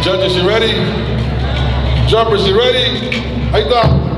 Judges, you ready? Jumpers, you ready? Ahí está.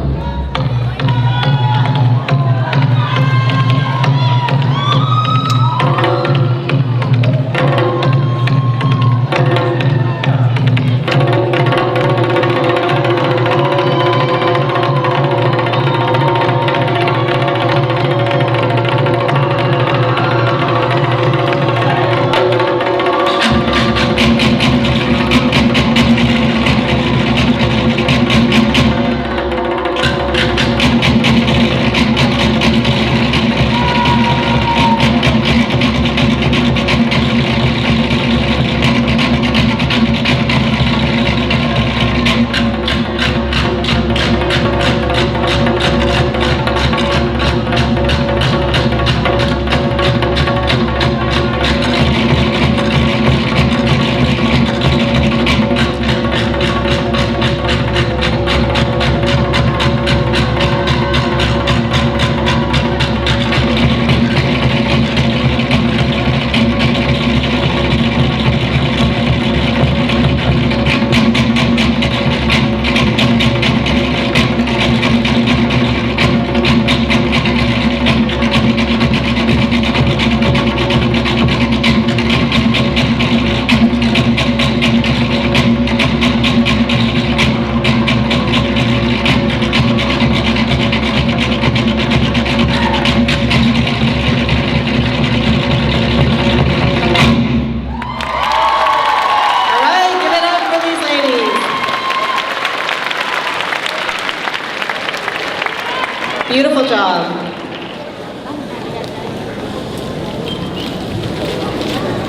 Beautiful job.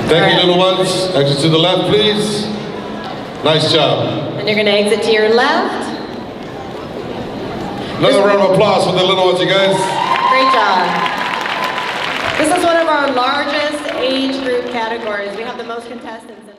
Thank you, little ones. Exit to the left, please. Nice job. And you're going to exit to your left. Another round of applause for the little ones, you guys. Great job. This is one of our largest age group categories. We have the most contestants in this.